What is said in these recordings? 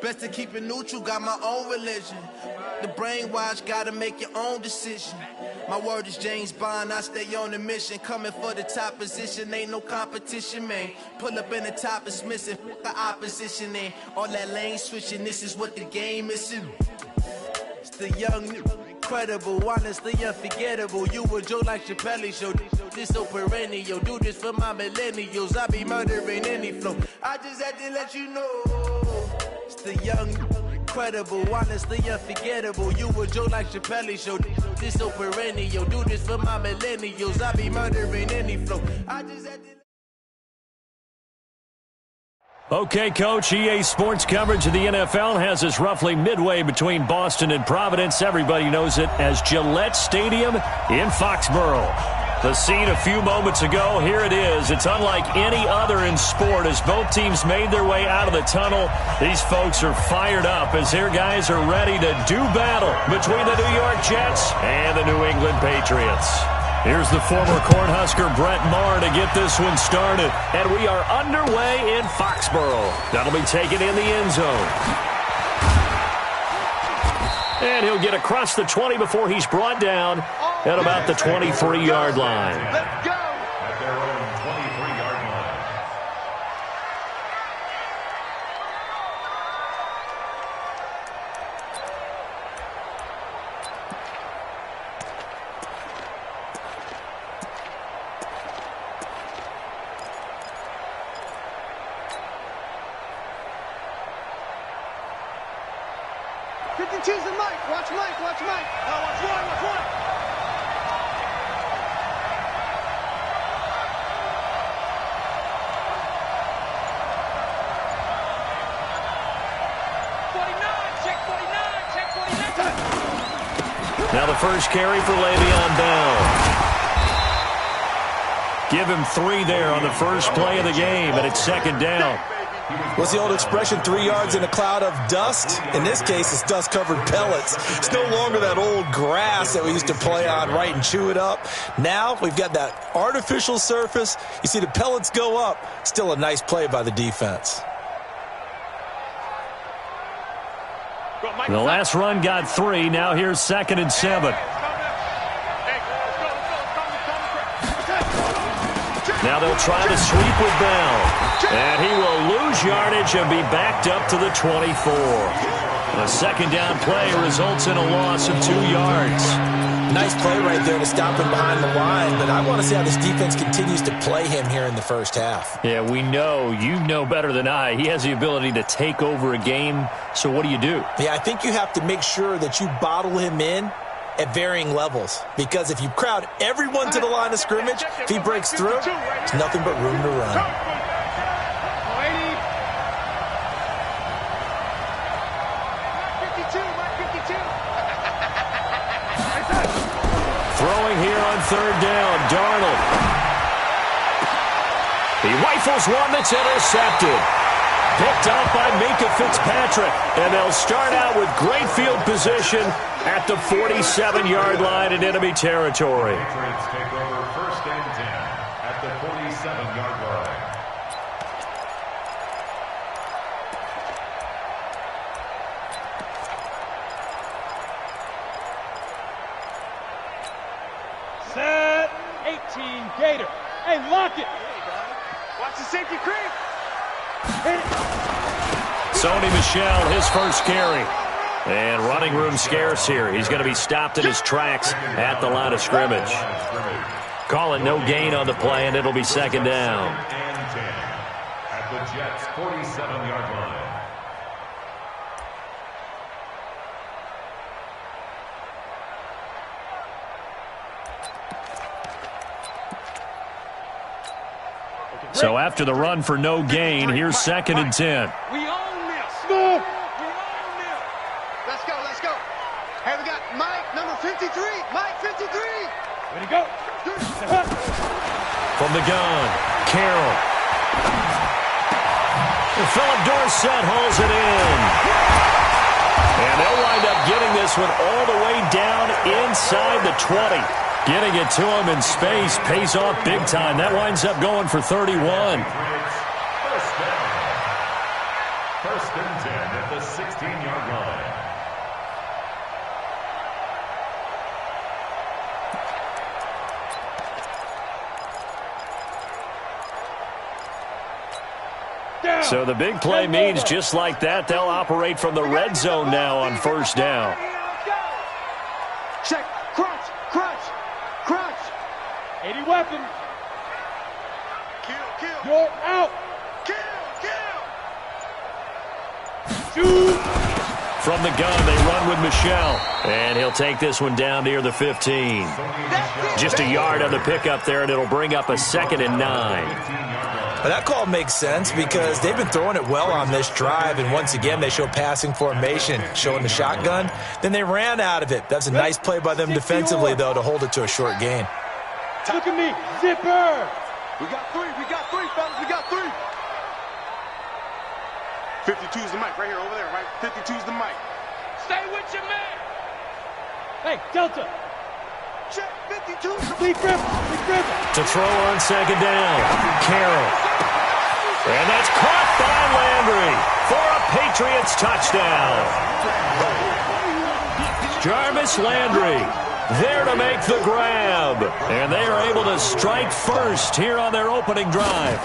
Best to keep it neutral, got my own religion. The brainwash, gotta make your own decision. My word is James Bond, I stay on the mission. Coming for the top position, ain't no competition, man. Pull up in the top, it's missing, the opposition in. All that lane switching, this is what the game missing. It's the young, incredible, honestly unforgettable. You a joke like Chappelle show. This so perennial, do this for my millennials. I be murdering any flow. I just had to let you know. It's the young, incredible, honestly unforgettable. You a joke like Chappelle show. This so perennial, do this for my millennials. I be murdering any flow. I just had to. Okay, Coach, EA Sports coverage of the NFL has us roughly midway between Boston and Providence. Everybody knows it as Gillette Stadium in Foxborough. The scene a few moments ago, here it is. It's unlike any other in sport as both teams made their way out of the tunnel. These folks are fired up as their guys are ready to do battle between the New York Jets and the New England Patriots. Here's the former Cornhusker Brett Maher to get this one started. And we are underway in Foxborough. That'll be taken in the end zone. And he'll get across the 20 before he's brought down at about the 23-yard line. Let's go! At their own 23-yard line. Choose the Mike. Watch Mike. Watch Mike. Oh, watch one. Watch one. Check 49. Now the first carry for Le'Veon Bell. Give him 3 there on the first play of the game, and it's second down. What's the old expression, 3 yards in a cloud of dust? In this case, it's dust-covered pellets. It's no longer that old grass that we used to play on, right, and chew it up. Now we've got that artificial surface. You see the pellets go up. Still a nice play by the defense. The last run got 3. Now here's 2nd and 7. Now they'll try to sweep with Bell. And he will lose yardage and be backed up to the 24. A second down play results in a loss of 2 yards. Nice play right there to stop him behind the line, but I want to see how this defense continues to play him here in the first half. Yeah, we know. You know better than I. He has the ability to take over a game, so what do you do? Yeah, I think you have to make sure that you bottle him in at varying levels, because if you crowd everyone to the line of scrimmage, if he breaks through, there's nothing but room to run. Throwing here on 3rd down, Darnold. He rifles one that's intercepted. Picked off by Minka Fitzpatrick. And they'll start out with great field position at the 47-yard line in enemy territory. Patriots take over 1st and 10 at the 47-yard line. Set. 18 Gator. Hey, lock it. Watch the safety creep. Sony Michel, his first carry. And running room scarce here. He's going to be stopped in his tracks at the line of scrimmage. Call it no gain on the play, and it'll be 2nd down. And 10 at the Jets' 47-yard line. So after the run for no gain, here's 2nd and 10. We own this. Move. We own this. Let's go. Let's go. Hey, we got Mike, number 53. Mike, 53. Way to go. From the gun, Carroll. And Philip Dorsett hauls it in. And they'll wind up getting this one all the way down inside the 20. Getting it to him in space pays off big time. That winds up going for 31. First and 10 at the So the big play means just like that, they'll operate from the red zone now on first down. Check. Crunch. Crunch. Crunch. 80 weapons. Kill. You're out. Kill. Shoot. From the gun, they run with Michelle. And he'll take this one down near the 15. Just a yard on the pickup there, and it'll bring up a 2nd and 9. But that call makes sense because they've been throwing it well on this drive, and once again they show passing formation, showing the shotgun. Then they ran out of it. That's a nice play by them defensively, though, to hold it to a short gain. Look at me. Zipper. We got three, fellas. We got three. 52's the mic right here, over there, right? 52's the mic. Stay with your man. Hey, Delta. Check. 52's the Lee Griffin. To throw on second down, Carroll. And that's caught by Landry for a Patriots touchdown. Jarvis Landry there to make the grab. And they are able to strike first here on their opening drive.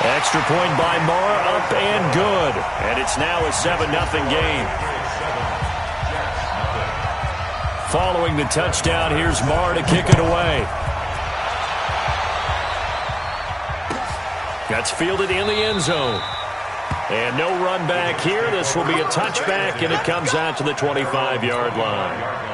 Extra point by Marr, up and good. And it's now a 7-0 game. Following the touchdown, here's Marr to kick it away. That's fielded in the end zone. And no run back here. This will be a touchback, and it comes out to the 25-yard line.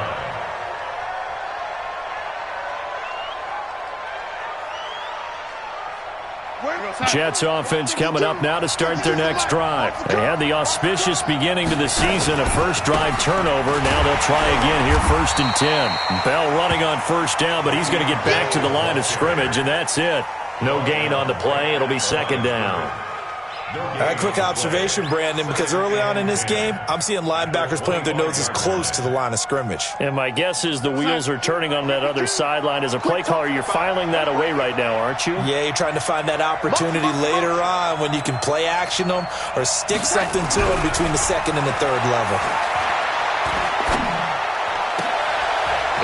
Jets offense coming up now to start their next drive. They had the auspicious beginning to the season, a first drive turnover. Now they'll try again here, 1st and 10. Bell running on first down, but he's going to get back to the line of scrimmage, and that's it. No gain on the play. It'll be 2nd down. A quick observation, Brandon, because early on in this game, I'm seeing linebackers playing with their noses close to the line of scrimmage. And my guess is the wheels are turning on that other sideline. As a play caller, you're filing that away right now, aren't you? Yeah, you're trying to find that opportunity later on when you can play action them or stick something to them between the 2nd and the 3rd level.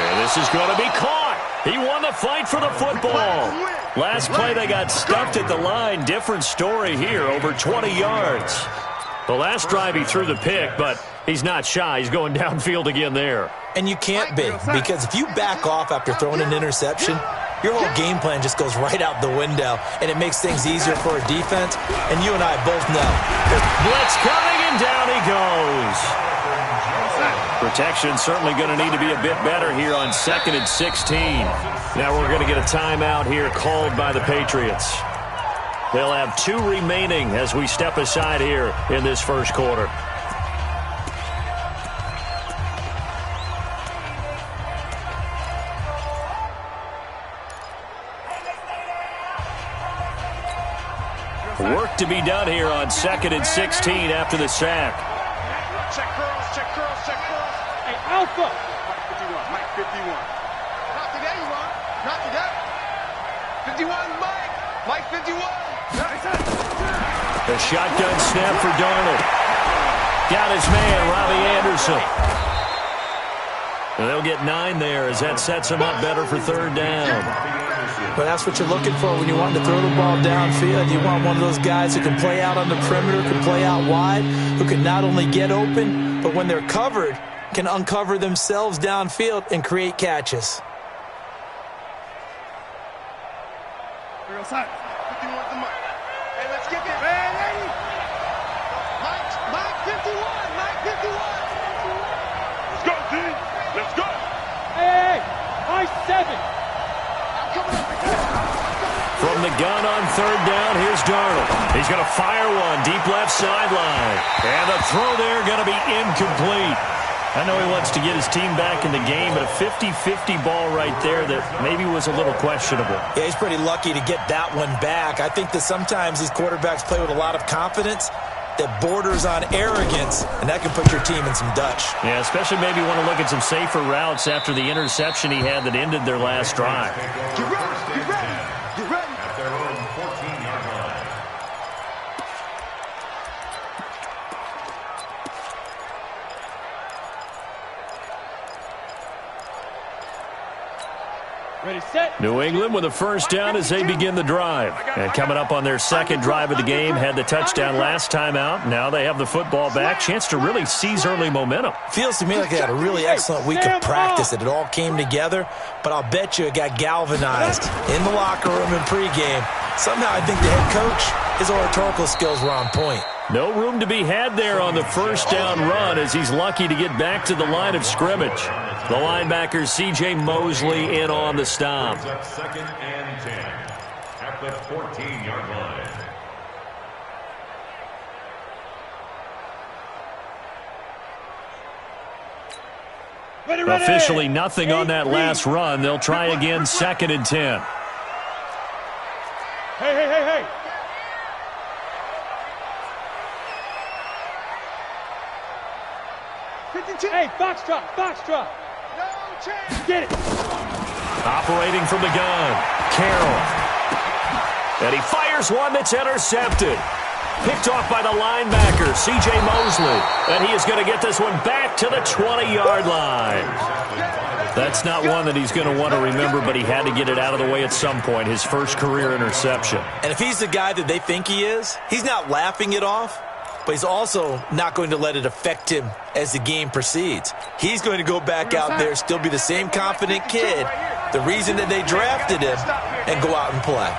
And this is going to be caught. He won the fight for the football. Last play, they got stuffed at the line. Different story here, over 20 yards. The last drive, he threw the pick, but he's not shy. He's going downfield again there. And you can't be, because if you back off after throwing an interception, your whole game plan just goes right out the window, and it makes things easier for a defense. And you and I both know. Blitz coming, and down he goes. Protection certainly going to need to be a bit better here on 2nd and 16. Now we're going to get a timeout here called by the Patriots. They'll have 2 remaining as we step aside here in this first quarter. Work to be done here on 2nd and 16 after the sack. Check curls. Hey, Alpha. Mike 51. Not today, you want. Not today. 51, Mike 51. The shotgun snap for Darnold. Got his man, Robbie Anderson. And they'll get 9 there as that sets them up better for 3rd down. But that's what you're looking for when you want to throw the ball downfield. You want one of those guys who can play out on the perimeter, can play out wide, who can not only get open, but when they're covered, can uncover themselves downfield and create catches. Real side. 51's the mic. Hey, let's get this. Hey, Mike 51. Mike 51. Let's go, D. Let's go. Hey, Mike 7. From the gun on 3rd down, here's Darnold. He's going to fire one deep left sideline. And the throw there going to be incomplete. I know he wants to get his team back in the game, but a 50-50 ball right there that maybe was a little questionable. Yeah, he's pretty lucky to get that one back. I think that sometimes these quarterbacks play with a lot of confidence that borders on arrogance, and that can put your team in some Dutch. Yeah, especially maybe want to look at some safer routes after the interception he had that ended their last drive. Get ready. Get ready. Get ready. At their own 14-yard line. New England with a first down as they begin the drive. And coming up on their second drive of the game, had the touchdown last time out. Now they have the football back. Chance to really seize early momentum. Feels to me like they had a really excellent week of practice. It all came together, but I'll bet you it got galvanized in the locker room in pregame. Somehow I think the head coach, his oratorical skills were on point. No room to be had there on the first down run as he's lucky to get back to the line of scrimmage. The linebacker C.J. Mosley in on the stop. Second and 10 at the 14-yard line. Officially nothing on that last run. They'll try again second and 10. Hey. Hey, Foxtrot. No chance. Get it. Operating from the gun, Carroll. And he fires one that's intercepted. Picked off by the linebacker, C.J. Mosley. And he is going to get this one back to the 20-yard line. That's not one that he's going to want to remember, but he had to get it out of the way at some point, his first career interception. And if he's the guy that they think he is, he's not laughing it off, but he's also not going to let it affect him as the game proceeds. He's going to go back out there, still be the same confident kid, the reason that they drafted him, and go out and play.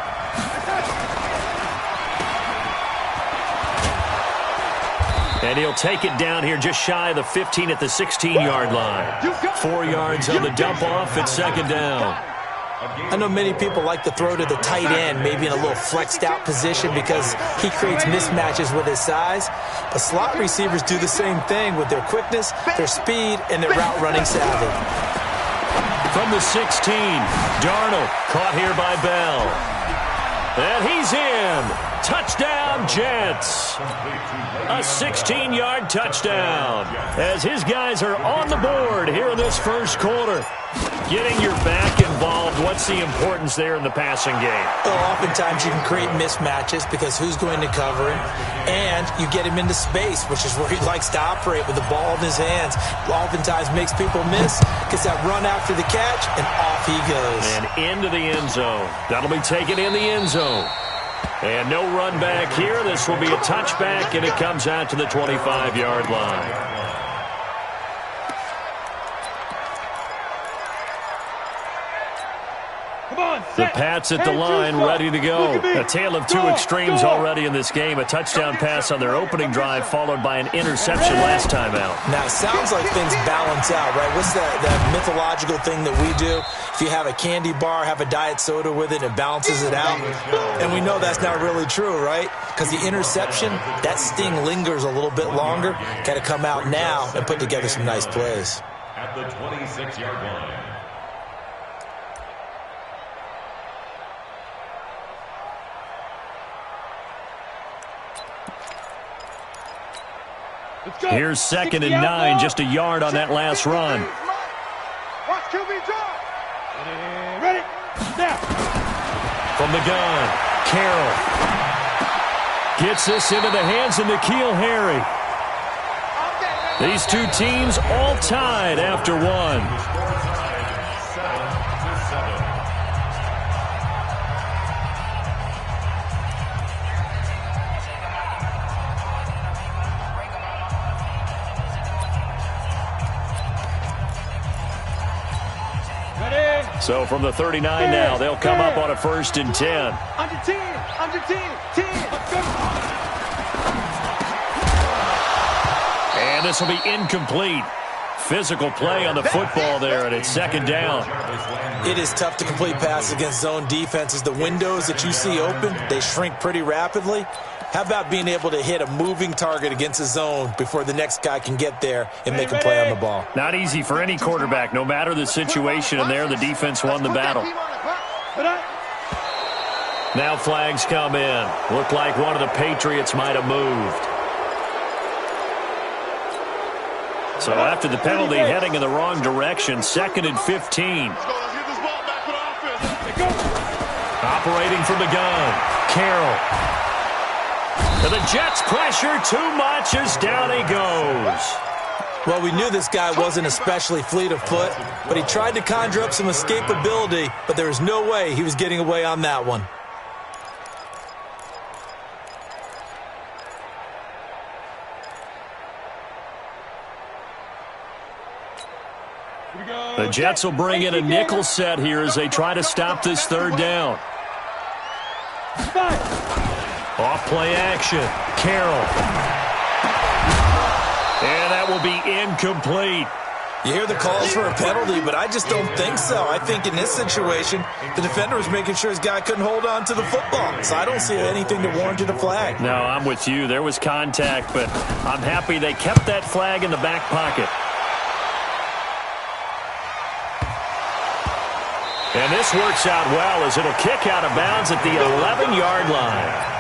And he'll take it down here just shy of the 15 at the 16-yard line. 4 yards on the dump-off at second down. I know many people like to throw to the tight end, maybe in a little flexed out position because he creates mismatches with his size. But slot receivers do the same thing with their quickness, their speed, and their route running savvy. From the 16, Darnold caught here by Bell. And he's in. Touchdown, Jets. A 16-yard touchdown as his guys are on the board here in this first quarter. Getting your back involved, what's the importance there in the passing game? Well, oftentimes you can create mismatches because who's going to cover him, and you get him into space, which is where he likes to operate with the ball in his hands. Oftentimes makes people miss, gets that run after the catch, and off he goes. And into the end zone. That'll be taken in the end zone. And no run back here. This will be a touchback, and it comes out to the 25-yard line. The Pats at the line, ready to go. A tale of two extremes already in this game. A touchdown pass on their opening drive, followed by an interception last time out. Now, it sounds like things balance out, right? What's that mythological thing that we do? If you have a candy bar, have a diet soda with it, it balances it out. And we know that's not really true, right? Because the interception, that sting lingers a little bit longer. Got to come out now and put together some nice plays. At the 26-yard line. Here's second and 9, just a yard on that last run. Watch QB draw. Ready. Now. From the gun, Carroll gets this into the hands of N'Keal Harry. These two teams all tied after one. So from the 39 now, they'll come up on a 1st and 10. Under 10. And this will be incomplete. Physical play on the football there, and it's second down. It is tough to complete passes against zone defenses. The windows that you see open, they shrink pretty rapidly. How about being able to hit a moving target against a zone before the next guy can get there and make a play on the ball? Not easy for any quarterback, no matter the situation, and there the defense won the battle. Now flags come in. Looked like one of the Patriots might have moved. So after the penalty, heading in the wrong direction, 2nd and 15. Operating from the gun, Carroll. And the Jets pressure too much as down he goes. Well, we knew this guy wasn't especially fleet of foot, but he tried to conjure up some escapability, but there was no way he was getting away on that one. The Jets will bring in a nickel set here as they try to stop this third down. Off play action. Carroll. And that will be incomplete. You hear the calls for a penalty, but I just don't think so. I think in this situation, the defender was making sure his guy couldn't hold on to the football. So I don't see anything to warrant a flag. No, I'm with you. There was contact, but I'm happy they kept that flag in the back pocket. And this works out well as it'll kick out of bounds at the 11-yard line.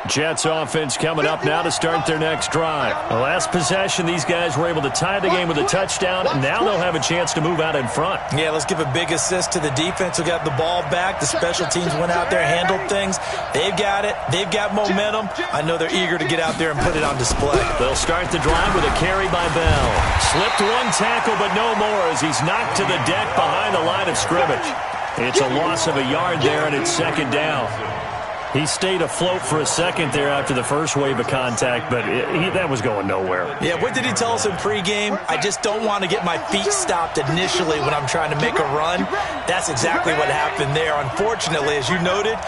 Jets offense coming up now to start their next drive. The last possession, these guys were able to tie the game with a touchdown, and now they'll have a chance to move out in front. Yeah, let's give a big assist to the defense who got the ball back. The special teams went out there, handled things. They've got it. They've got momentum. I know they're eager to get out there and put it on display. They'll start the drive with a carry by Bell. Slipped one tackle, but no more as he's knocked to the deck behind the line of scrimmage. It's a loss of a yard there, and it's second down. He stayed afloat for a second there after the first wave of contact, but that was going nowhere. Yeah, what did he tell us in pregame? I just don't want to get my feet stopped initially when I'm trying to make a run. That's exactly what happened there. Unfortunately, as you noted,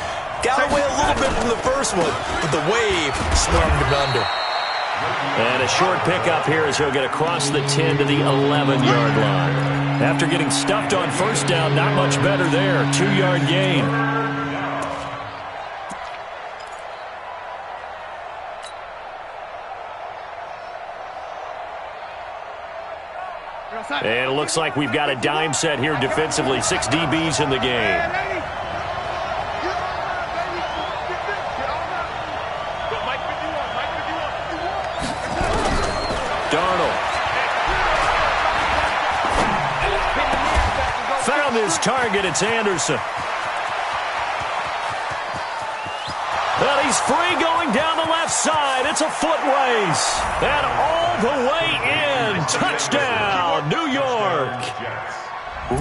got away a little bit from the first one, but the wave swarmed him under. And a short pickup here as he'll get across the 10 to the 11-yard line. After getting stuffed on first down, not much better there. 2-yard gain. And it looks like we've got a dime set here defensively. 6 DBs in the game. Darnold. Found his target. It's Anderson. But he's free going down the left side. It's a foot race. And all the way in. Touchdown, New York.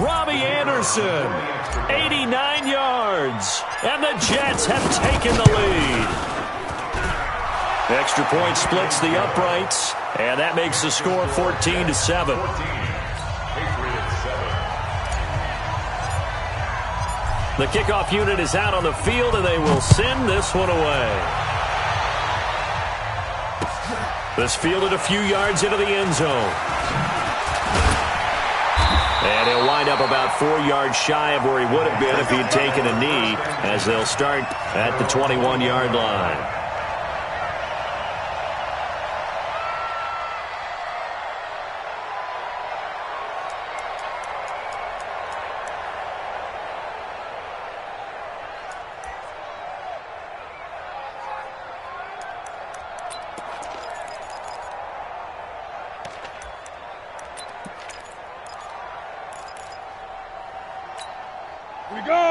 Robbie Anderson, 89 yards. And the Jets have taken the lead. Extra point splits the uprights. And that makes the score 14-7. The kickoff unit is out on the field, and they will send this one away. This fielded a few yards into the end zone. And he'll wind up about 4 yards shy of where he would have been if he'd taken a knee, as they'll start at the 21-yard line.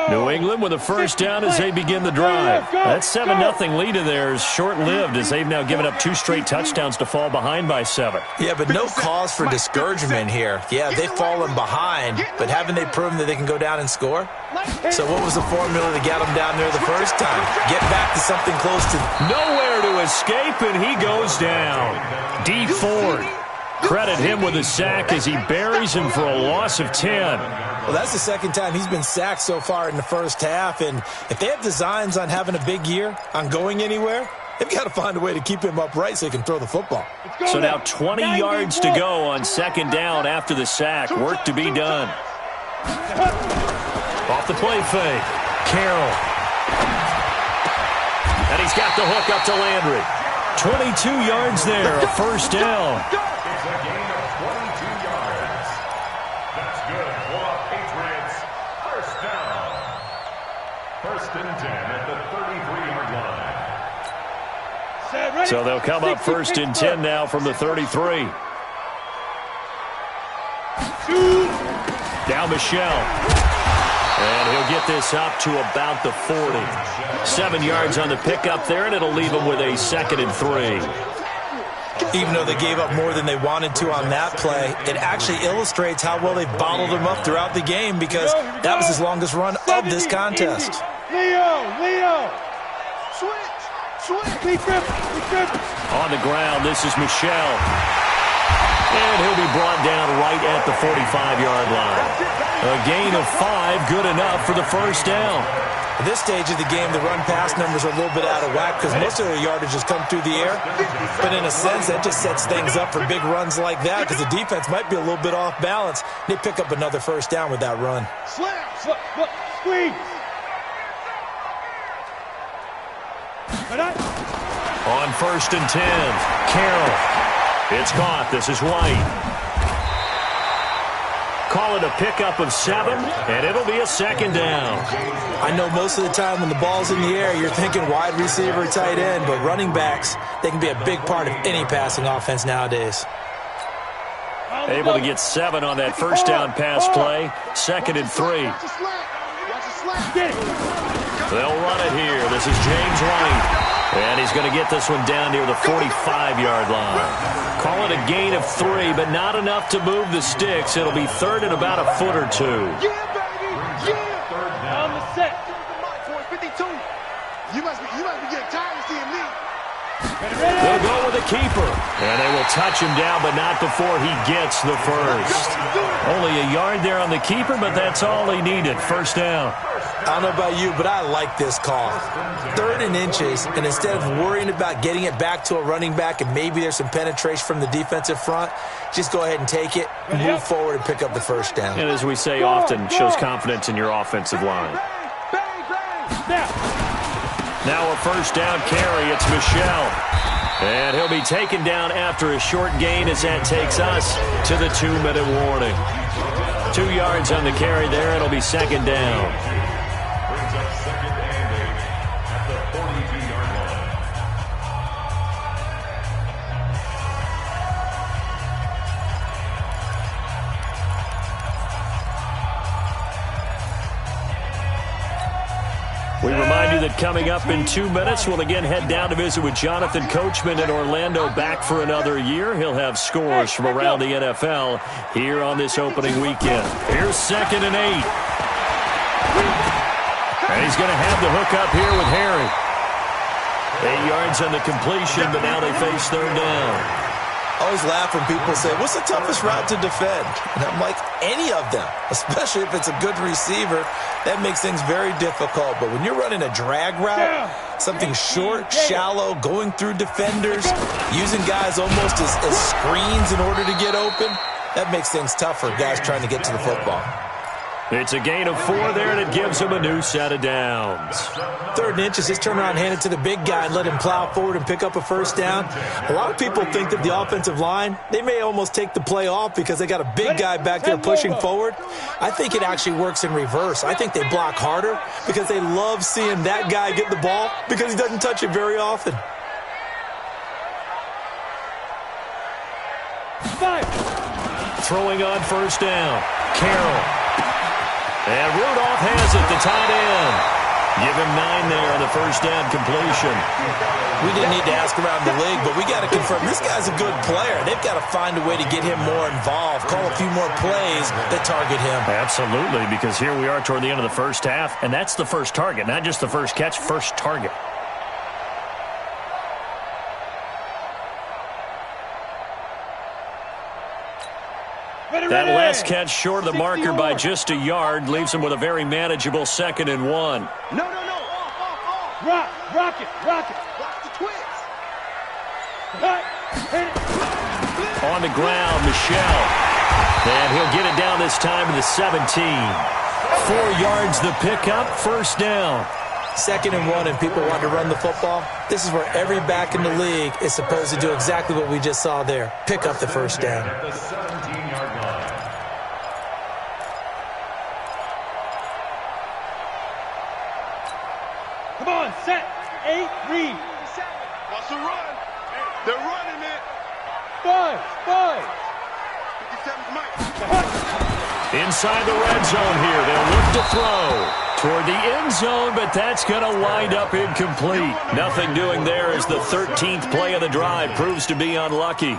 New England with a first down as they begin the drive. That 7-0 lead of theirs short-lived as they've now given up 2 straight touchdowns to fall behind by 7. Yeah, but no cause for discouragement here. Yeah, they've fallen behind, but haven't they proven that they can go down and score? So what was the formula to get them down there the first time? Get back to something close to... Nowhere to escape, and he goes down. D. Ford. Credit him with a sack as he buries him for a loss of 10. Well, that's the second time he's been sacked so far in the first half, and if they have designs on having a big year, on going anywhere, they've got to find a way to keep him upright so he can throw the football. So now 20 yards to go on second down after the sack. Work to be done. Off the play fake. Carroll. And he's got the hook up to Landry. 22 yards there, a first down. It's a gain of 22 yards. That's good for the Patriots. First down. First and 10 at the 33-yard line. So they'll come up first and 10 now from the 33. Now Michelle. And he'll get this up to about the 40. 7 yards on the pickup there, and it'll leave him with a 2nd and 3. Even though they gave up more than they wanted to on that play, it actually illustrates how well they bottled him up throughout the game because that was his longest run of this contest. Leo! Switch! On the ground, this is Michel. And he'll be brought down right at the 45-yard line. A gain of 5, good enough for the first down. At this stage of the game, the run-pass numbers are a little bit out of whack because most of their yardage has come through the air. But in a sense, that just sets things up for big runs like that because the defense might be a little bit off balance. They pick up another first down with that run. Squeeze! On 1st and 10, Carroll. It's caught. This is White. Call it a pickup of 7, and it'll be a 2nd down. I know most of the time when the ball's in the air, you're thinking wide receiver, tight end, but running backs, they can be a big part of any passing offense nowadays. Able to get 7 on that first down pass play. 2nd and 3. They'll run it here. This is James White. And he's going to get this one down near the 45-yard line. Call it a gain of 3, but not enough to move the sticks. It'll be 3rd and about a foot or 2. Yeah, baby! Yeah! On the set. 52. You must be getting tired of seeing me. They'll go with the keeper. And they will touch him down, but not before he gets the first. Only a yard there on the keeper, but that's all he needed. First down. I don't know about you, but I like this call. 3rd and inches, and instead of worrying about getting it back to a running back and maybe there's some penetration from the defensive front, just go ahead and take it, move forward, and pick up the first down. And as we say often, shows confidence in your offensive line. Now a first down carry. It's Michel. And he'll be taken down after a short gain as that takes us to the 2-minute warning. 2 yards on the carry there. It'll be 2nd down. We remind you that coming up in 2 minutes, we'll again head down to visit with Jonathan Coachman in Orlando, back for another year. He'll have scores from around the NFL here on this opening weekend. Here's 2nd and 8. And he's going to have the hook up here with Harry. 8 yards on the completion, but now they face 3rd down. I always laugh when people say, what's the toughest route to defend? And I'm like, any of them, especially if it's a good receiver. That makes things very difficult. But when you're running a drag route, something short, shallow, going through defenders, using guys almost as screens in order to get open, that makes things tough for guys trying to get to the football. It's a gain of 4 there, and it gives him a new set of downs. 3rd and inches, just turn around, hand it to the big guy, and let him plow forward and pick up a first down. A lot of people think that the offensive line, they may almost take the play off because they got a big guy back there pushing forward. I think it actually works in reverse. I think they block harder because they love seeing that guy get the ball because he doesn't touch it very often. 5. Throwing on first down, Carroll. And Rudolph has it, the tight end. Give him 9 there on the first down completion. We didn't need to ask around the league, but we got to confirm this guy's a good player. They've got to find a way to get him more involved, call a few more plays that target him. Absolutely, because here we are toward the end of the first half, and that's the first target, not just the first catch, first target. That last catch short of the marker by just a yard leaves him with a very manageable 2nd and 1. No. Off. Rock it. Watch the twist. On the ground, Michel. And he'll get it down this time to the 17. 4 yards the pickup, first down. 2nd and 1 and people want to run the football. This is where every back in the league is supposed to do exactly what we just saw there. Pick up the first down. Come on, set, 8, read. What's the run? They're running it. 5. 57's Mike. Inside the red zone here. They'll look to throw toward the end zone, but that's going to wind up incomplete. Nothing doing there as the 13th play of the drive proves to be unlucky.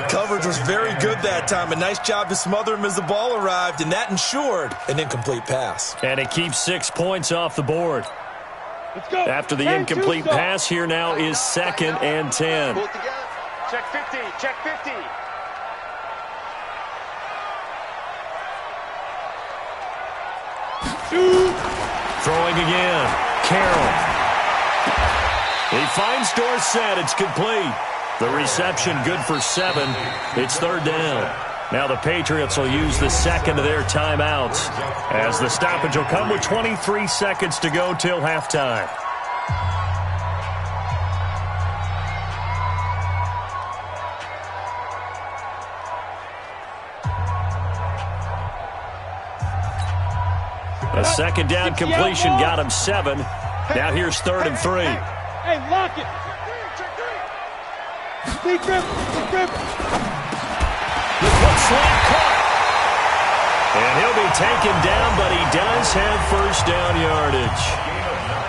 Coverage was very good that time. A nice job to smother him as the ball arrived, and that ensured an incomplete pass. And it keeps 6 points off the board. Let's go. After the incomplete pass, here now is 2nd and 10. Pull it together. Check 50. Check 50. Throwing again. Carroll. He finds Dorsett. It's complete. The reception good for 7. It's 3rd down. Now the Patriots will use the second of their timeouts as the stoppage will come with 23 seconds to go till halftime. A second down completion got him 7. Now here's 3rd and 3. Hey, lock it. Deep grip. Deep grip. The foot slant caught. And he'll be taken down, but he does have first down yardage.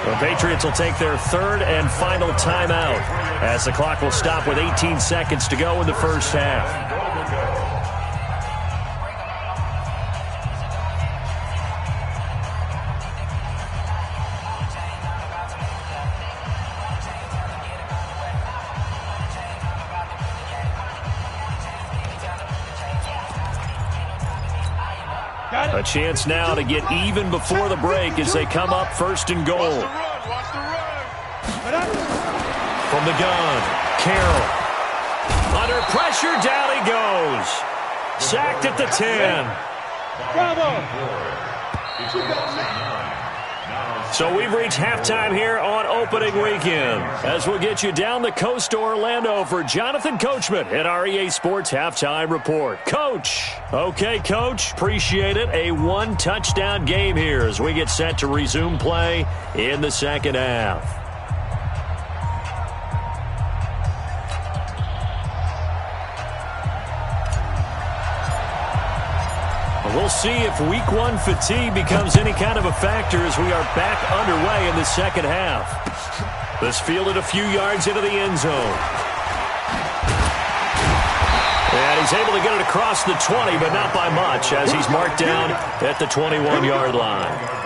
The Patriots will take their 3rd and final timeout as the clock will stop with 18 seconds to go in the first half. A chance now to get even before the break as they come up 1st and goal. From the gun, Carroll. Under pressure, down he goes. Sacked at the 10. Bravo. So we've reached halftime here on opening weekend as we'll get you down the coast to Orlando for Jonathan Coachman at our EA Sports Halftime Report. Coach. Okay, Coach. Appreciate it. A 1-touchdown game here as we get set to resume play in the second half. We'll see if week 1 fatigue becomes any kind of a factor as we are back underway in the second half. This fielded a few yards into the end zone. And he's able to get it across the 20, but not by much as he's marked down at the 21-yard line.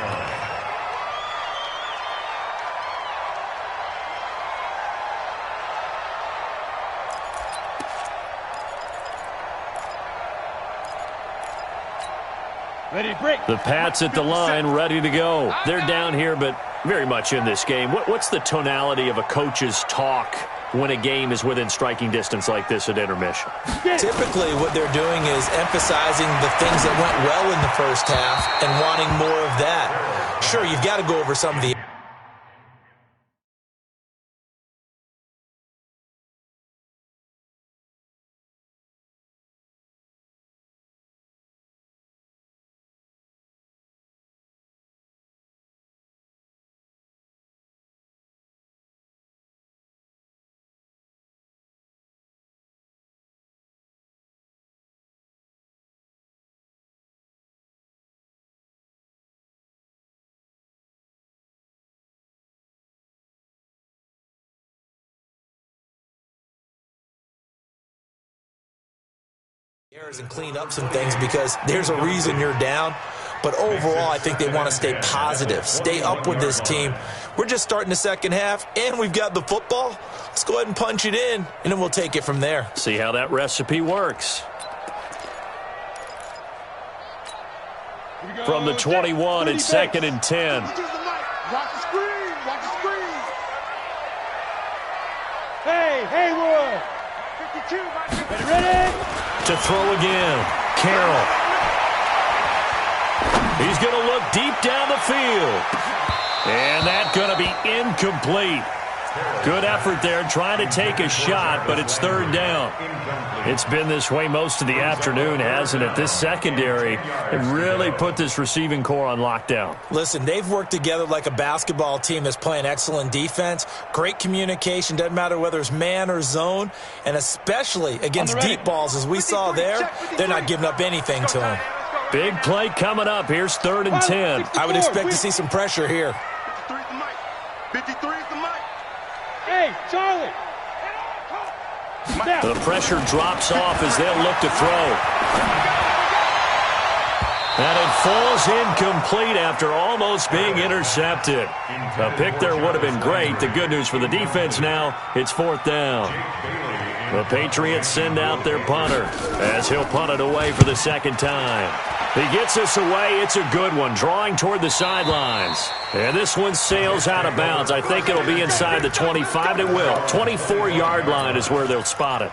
The Pats at the line, ready to go. They're down here, but very much in this game. What's the tonality of a coach's talk when a game is within striking distance like this at intermission? Typically, what they're doing is emphasizing the things that went well in the first half and wanting more of that. Sure, you've got to go over some of the errors and clean up some things because there's a reason you're down. But overall, I think they want to stay positive, stay up with this team. We're just starting the second half, and we've got the football. Let's go ahead and punch it in, and then we'll take it from there. See how that recipe works. From the 21, it's 2nd and 10. Watch the screen. Watch the screen. Hey, Haywood. 52, ready? To throw again, Carroll. He's going to look deep down the field. And that's going to be incomplete. Good effort there trying to take a shot, but it's 3rd down. It's been this way most of the afternoon, hasn't it? This secondary have really put this receiving core on lockdown. Listen, they've worked together like a basketball team that's playing excellent defense. Great communication, doesn't matter whether it's man or zone, and especially against deep balls, as we saw there, they're not giving up anything to them. Big play coming up. Here's 3rd and 10. I would expect to see some pressure here. 53 is the mic. 53 is the mic. Hey, Charlie. The pressure drops off as they'll look to throw. And it falls incomplete after almost being intercepted. A pick there would have been great. The good news for the defense now, it's 4th down. The Patriots send out their punter as he'll punt it away for the 2nd time. He gets us away. It's a good one, drawing toward the sidelines. And this one sails out of bounds. I think it'll be inside the 25. It will. 24-yard line is where they'll spot it.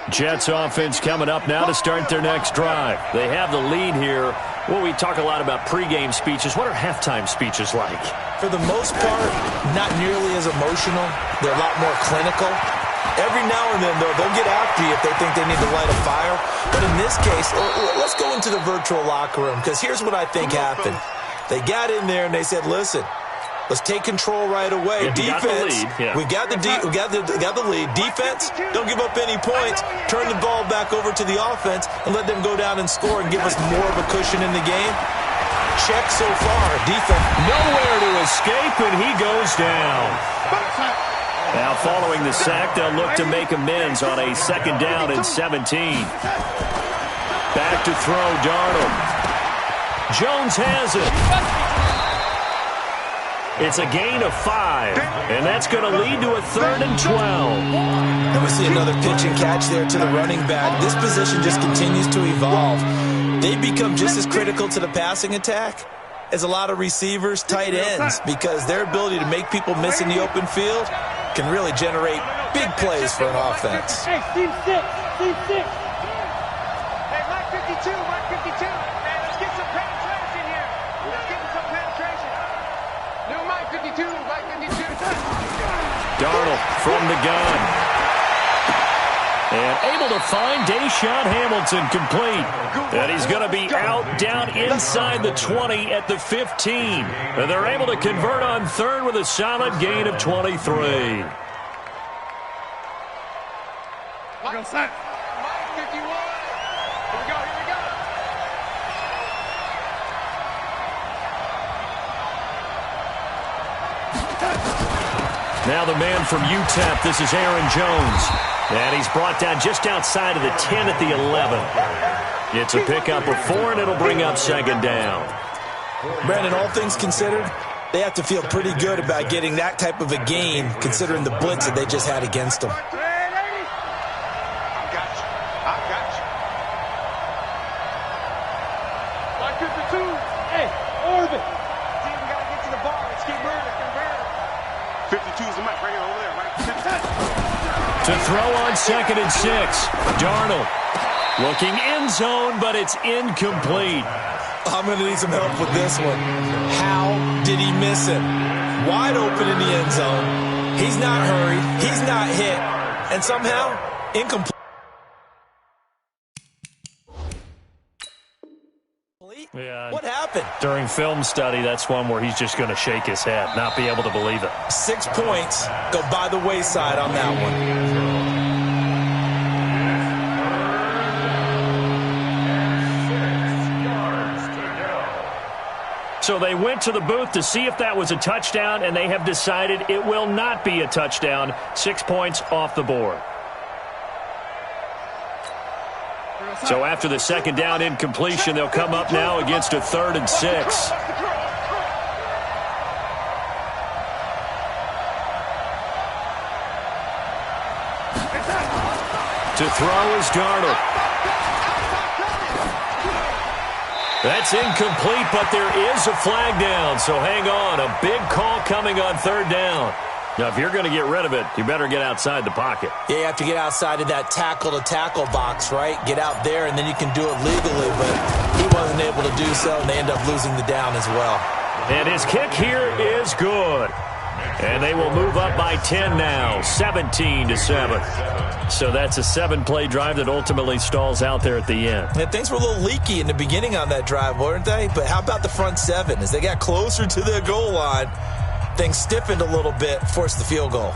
Jets offense coming up now to start their next drive. They have the lead here. Well, we talk a lot about pregame speeches. What are halftime speeches like? For the most part, not nearly as emotional. They're a lot more clinical. Every now and then, though, they'll get after you if they think they need to light a fire. But in this case, let's go into the virtual locker room, because here's what I think happened. They got in there and they said, listen, let's take control right away. Defense, we got the lead. Defense, don't give up any points. Turn the ball back over to the offense and let them go down and score and give us more of a cushion in the game. Check so far. Defense. Nowhere to escape, and he goes down. Now, following the sack, they'll look to make amends on a 2nd down and 17. Back to throw, Darnold. Jones has it. It's a gain of 5, and that's going to lead to a 3rd and 12. And we see another pitch and catch there to the running back. This position just continues to evolve. They become just as critical to the passing attack as a lot of receivers, tight ends, because their ability to make people miss in the open field can really generate big plays for an offense. Hey, Steve 6. Hey, Mike 52, Mike 52. Hey, let's get some penetration here. Let's get some penetration. New Mike 52, Mike 52. Darnold from the gun. And able to find Deshaun Hamilton complete. And he's going to be out down inside the 20 at the 15. And they're able to convert on 3rd with a solid gain of 23. Mike 51. Here we go. Now the man from UTEP, this is Aaron Jones. And he's brought down just outside of the 10 at the 11. It's a pickup of 4, and it'll bring up 2nd down. Brandon, all things considered, they have to feel pretty good about getting that type of a gain, considering the blitz that they just had against them. I got you. Mike 52. Hey, orbit. Team, we got to get to the ball. Let's keep moving. 52 is the mic right over there, right? To throw on 2nd and 6. Darnold looking end zone, but it's incomplete. I'm going to need some help with this one. How did he miss it? Wide open in the end zone. He's not hurried. He's not hit. And somehow, incomplete. Yeah, what happened? During film study, that's one where he's just going to shake his head, not be able to believe it. 6 points go by the wayside on that one. So they went to the booth to see if that was a touchdown, and they have decided it will not be a touchdown. 6 points off the board. So after the 2nd down incompletion, they'll come up now against a 3rd and 6. To throw is Darnold. That's incomplete, but there is a flag down, so hang on. A big call coming on 3rd down. Now, if you're going to get rid of it, you better get outside the pocket. Yeah, you have to get outside of that tackle-to-tackle box, right? Get out there, and then you can do it legally, but he wasn't able to do so, and they end up losing the down as well. And his kick here is good. And they will move up by 10 now, 17-7. So that's a 7-play drive that ultimately stalls out there at the end. Yeah, things were a little leaky in the beginning on that drive, weren't they? But how about the front 7? As they got closer to the goal line, things stiffened a little bit, forced the field goal.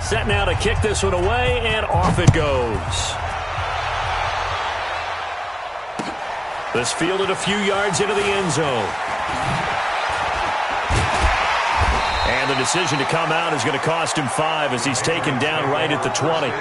Set now to kick this one away, and off it goes. This fielded a few yards into the end zone. And the decision to come out is going to cost him 5 as he's taken down right at the 20.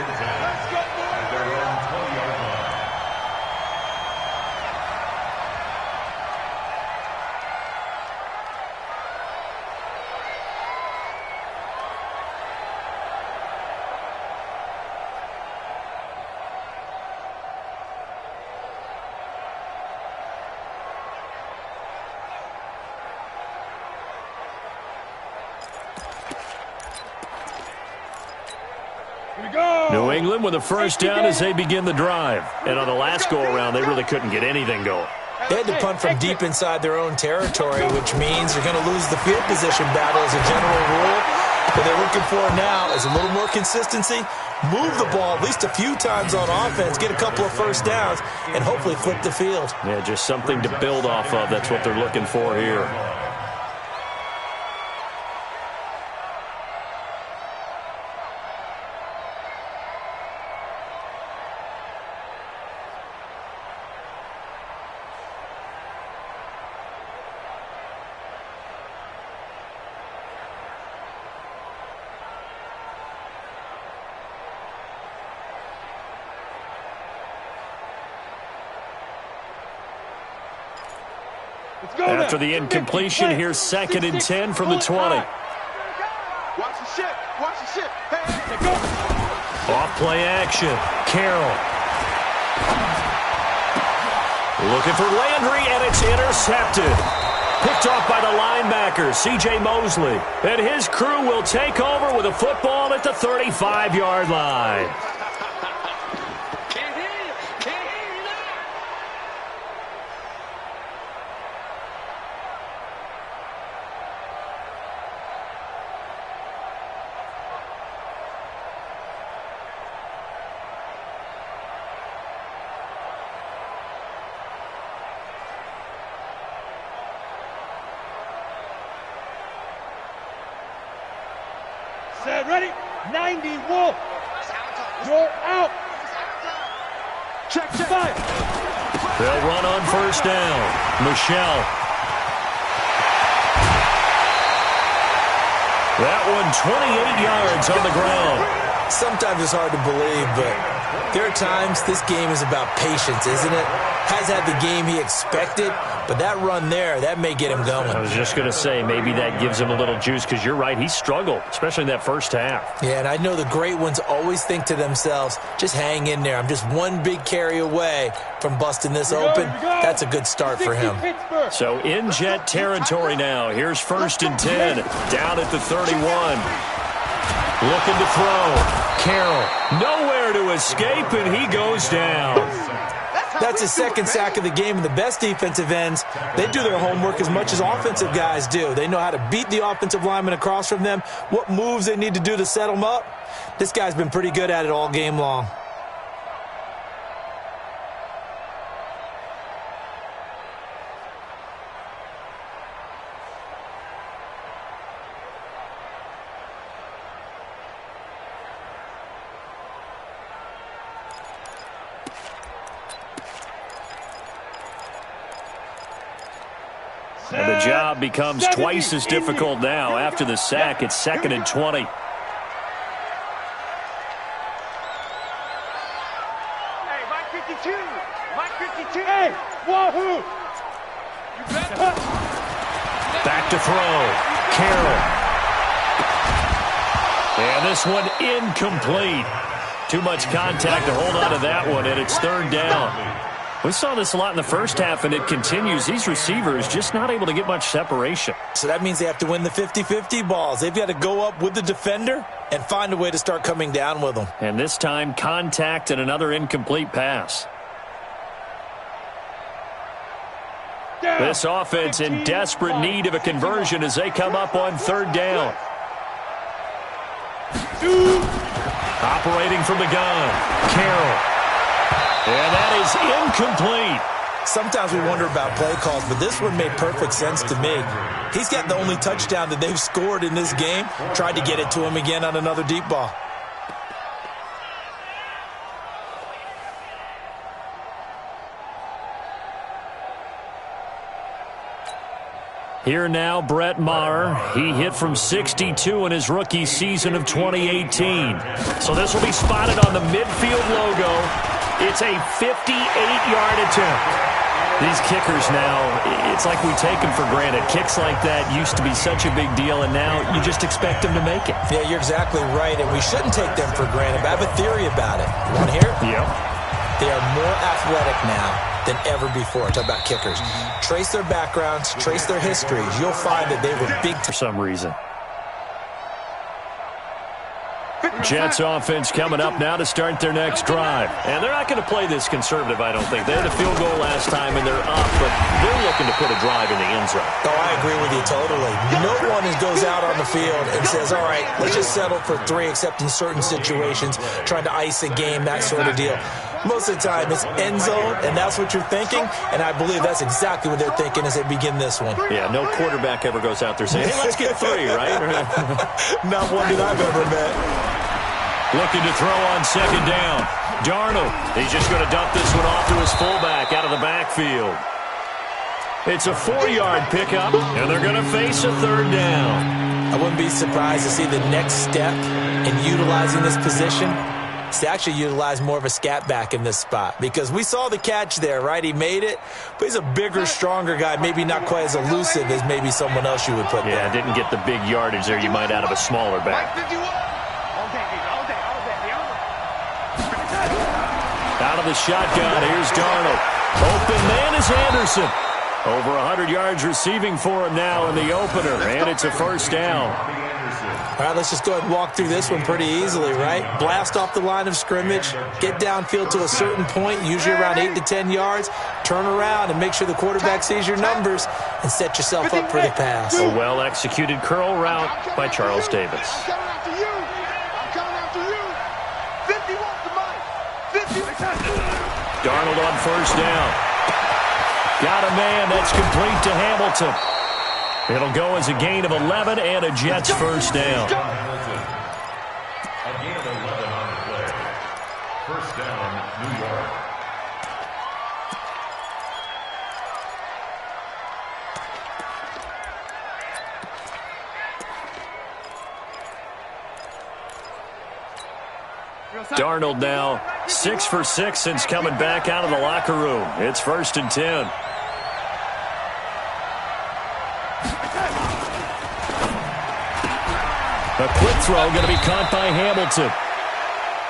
New England with a first down as they begin the drive. And on the last go-around, they really couldn't get anything going. They had to punt from deep inside their own territory, which means you're going to lose the field position battle as a general rule. What they're looking for now is a little more consistency, move the ball at least a few times on offense, get a couple of first downs, and hopefully flip the field. Yeah, just something to build off of. That's what they're looking for here. After the incompletion, here's 2nd and 10 from the 20. Watch the ship. Watch the ship. Hey, Off play action. Carroll. Looking for Landry, and it's intercepted. Picked off by the linebacker, C.J. Mosley. And his crew will take over with a football at the 35-yard line. Can't hear you. Can't hear you now. Set, ready? 90, Wolf. You're out. Check. Fire. They'll run on first down. Michelle. That one 28 yards on the ground. Sometimes it's hard to believe, but there are times this game is about patience, isn't it? Has had the game he expected, but that run there, that may get him going. I was just going to say, maybe that gives him a little juice, because you're right, he struggled, especially in that first half. Yeah, and I know the great ones always think to themselves, just hang in there. I'm just one big carry away from busting this open. That's a good start for him. So in Jet territory now. Here's 1st and 10, down at the 31. Looking to throw. Carroll, nowhere to escape, and he goes down. That's his 2nd sack of the game, and the best defensive ends, they do their homework as much as offensive guys do. They know how to beat the offensive lineman across from them, what moves they need to do to set them up. This guy's been pretty good at it all game long. And the job becomes twice as difficult now. After the sack, it's 2nd and 20. Hey, Mike 52. Mike 52. Hey, wahoo! Back to throw. Carroll. And this one incomplete. Too much contact to hold on to that one, and it's 3rd down. We saw this a lot in the first half, and it continues. These receivers just not able to get much separation. So that means they have to win the 50-50 balls. They've got to go up with the defender and find a way to start coming down with them. And this time, contact and another incomplete pass. This offense in desperate need of a conversion as they come up on 3rd down. Operating from the gun, Carroll. And that is incomplete. Sometimes we wonder about play calls, but this one made perfect sense to me. He's got the only touchdown that they've scored in this game. Tried to get it to him again on another deep ball. Here now, Brett Maher. He hit from 62 in his rookie season of 2018. So this will be spotted on the midfield logo. It's a 58-yard attempt. These kickers now, it's like we take them for granted. Kicks like that used to be such a big deal, and now you just expect them to make it. Yeah, you're exactly right, and we shouldn't take them for granted. But I have a theory about it. You want to hear it? Yep. They are more athletic now than ever before. Talk about kickers. Trace their backgrounds, trace their histories. You'll find that they were big for some reason. Jets offense coming up now to start their next drive. And they're not going to play this conservative, I don't think. They had a field goal last time, and they're up, but they're looking to put a drive in the end zone. Oh, I agree with you totally. No one goes out on the field and says, all right, let's just settle for 3, except in certain situations, trying to ice a game, that sort of deal. Most of the time, it's end zone, and that's what you're thinking, and I believe that's exactly what they're thinking as they begin this one. Yeah, no quarterback ever goes out there saying, hey, let's get 3, right? Not one that I've ever met. Looking to throw on second down. Darnold, he's just going to dump this one off to his fullback out of the backfield. It's a 4-yard pickup, and they're going to face a 3rd down. I wouldn't be surprised to see the next step in utilizing this position is to actually utilize more of a scat back in this spot, because we saw the catch there, right? He made it, but he's a bigger, stronger guy, maybe not quite as elusive as maybe someone else you would put there. Yeah, didn't get the big yardage there you might out of a smaller back. Out of the shotgun, here's Darnold. Open man is Anderson. Over 100 yards receiving for him now in the opener, and it's a 1st down. All right, let's just go ahead and walk through this one pretty easily, right? Blast off the line of scrimmage, get downfield to a certain point, usually around 8 to 10 yards, turn around and make sure the quarterback sees your numbers and set yourself up for the pass. A well-executed curl route by Charles Davis. Darnold on 1st down. Got a man. That's complete to Hamilton. It'll go as a gain of 11 and a Jets 1st down. A gain of 11 on the play. 1st down, New York. Darnold now 6 for 6 since coming back out of the locker room. It's 1st and 10. A quick throw going to be caught by Hamilton.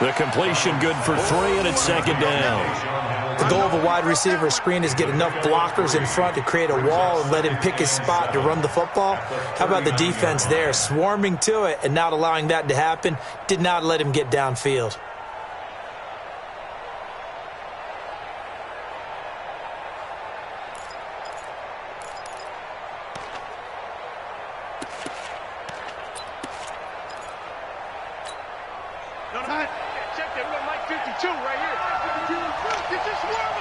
The completion good for 3, and it's 2nd down. The goal of a wide receiver screen is get enough blockers in front to create a wall and let him pick his spot to run the football. How about the defense there, swarming to it and not allowing that to happen? Did not let him get downfield. Check that, we got Mike 52 right here. Get your swarm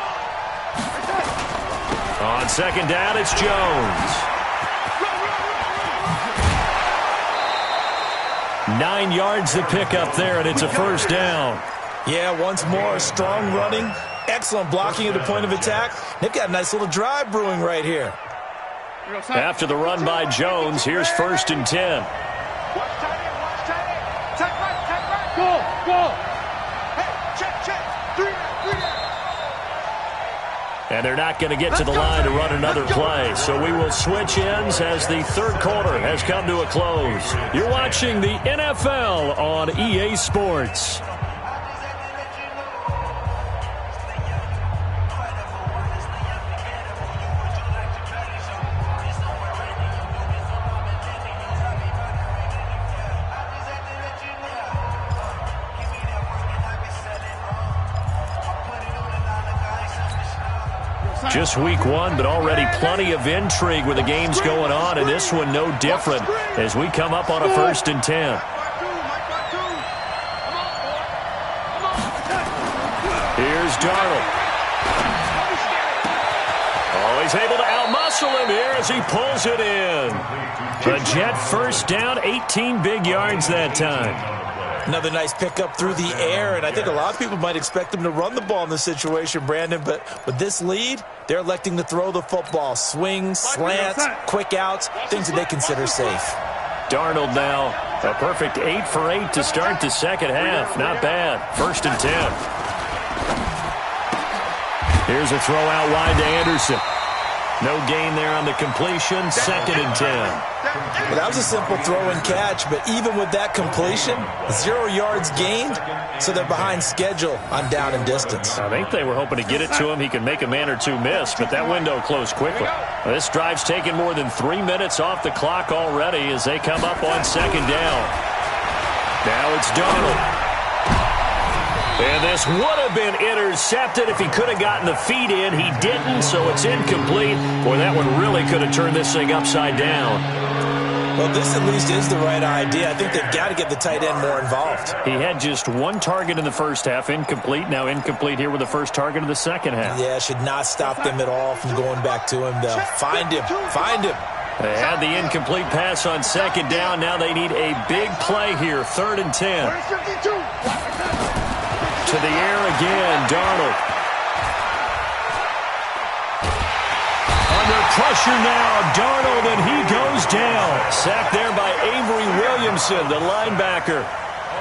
on. On 2nd down, it's Jones. 9 yards to pick up there, and it's a 1st down. Yeah, once more, strong running, excellent blocking at the point of attack. They've got a nice little drive brewing right here. After the run by Jones, here's 1st and 10. Watch tight end, watch tight end. Tight right. Go. Hey, check. 3 down. And they're not going to get to the line to run another play. So we will switch ends as the 3rd quarter has come to a close. You're watching the NFL on EA Sports. Just week 1, but already plenty of intrigue with the games going on, and this one no different as we come up on a 1st and 10. Here's Darnold. Oh, he's able to outmuscle him here as he pulls it in. The Jet 1st down, 18 big yards that time. Another nice pickup through the air, and I think a lot of people might expect them to run the ball in this situation, Brandon, but with this lead, they're electing to throw the football. Swings, slants, quick outs, things that they consider safe. Darnold now, a perfect 8 for 8 to start the second half. Not bad. 1st and 10. Here's a throw out wide to Anderson. No gain there on the completion. 2nd and 10. Well, that was a simple throw and catch, but even with that completion, 0 yards gained, so they're behind schedule on down and distance. I think they were hoping to get it to him. He could make a man or two miss, but that window closed quickly. This drive's taken more than 3 minutes off the clock already as they come up on 2nd down. Now it's Darnold. And this would have been intercepted if he could have gotten the feet in. He didn't, so it's incomplete. Boy, that one really could have turned this thing upside down. Well, this at least is the right idea. I think they've got to get the tight end more involved. He had just 1 target in the first half, incomplete. Now incomplete here with the first target of the second half. Yeah, should not stop them at all from going back to him, though. Find him. Find him. They had the incomplete pass on 2nd down. Now they need a big play here, 3rd and 10. To the air again, Darnold. Under pressure now, Darnold, and he goes down. Sacked there by Avery Williamson, the linebacker.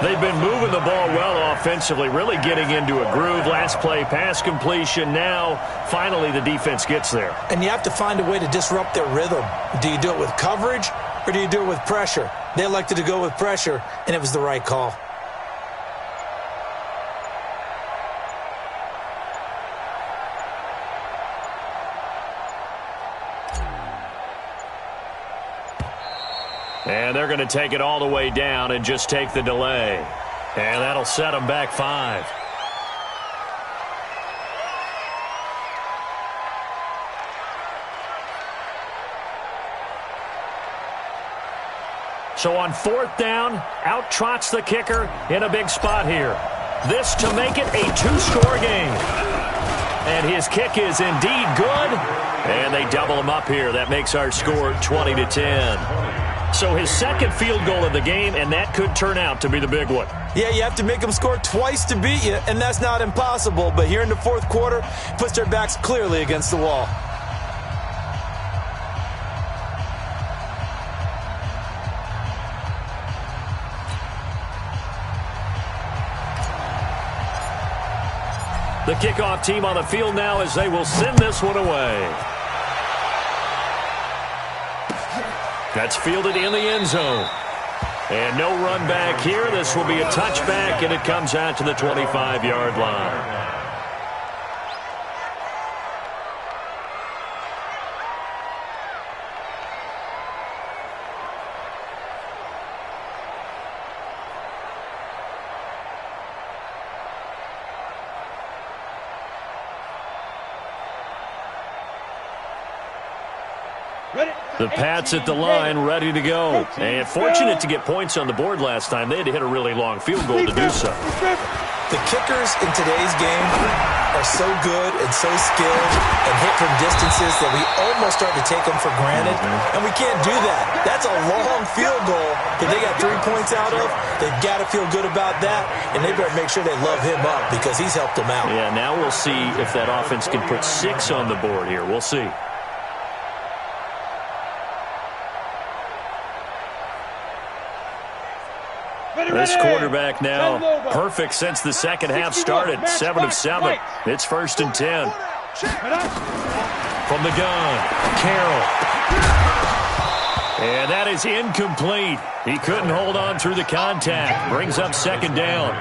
They've been moving the ball well offensively, really getting into a groove. Last play, pass completion. Now, finally, the defense gets there. And you have to find a way to disrupt their rhythm. Do you do it with coverage, or do you do it with pressure? They elected to go with pressure, and it was the right call. And they're going to take it all the way down and just take the delay. And that'll set them back 5. So on 4th down, out trots the kicker in a big spot here. This to make it a 2-score game. And his kick is indeed good. And they double him up here. That makes our score 20-10. So his 2nd field goal of the game, and that could turn out to be the big one. Yeah, you have to make them score twice to beat you, and that's not impossible. But here in the 4th quarter, puts their backs clearly against the wall. The kickoff team on the field now as they will send this one away. That's fielded in the end zone. And no run back here. This will be a touchback, and it comes out to the 25-yard line. The Pats at the line, ready to go. And fortunate to get points on the board last time. They had to hit a really long field goal to do so. The kickers in today's game are so good and so skilled and hit from distances that we almost start to take them for granted. And we can't do that. That's a long field goal that they got 3 points out of. They've got to feel good about that, and they better make sure they love him up because he's helped them out. Yeah, now we'll see if that offense can put 6 on the board here. We'll see. This quarterback now perfect since the second half started. 7 of 7. It's 1st and 10. From the gun, Carroll. And that is incomplete. He couldn't hold on through the contact. Brings up 2nd down.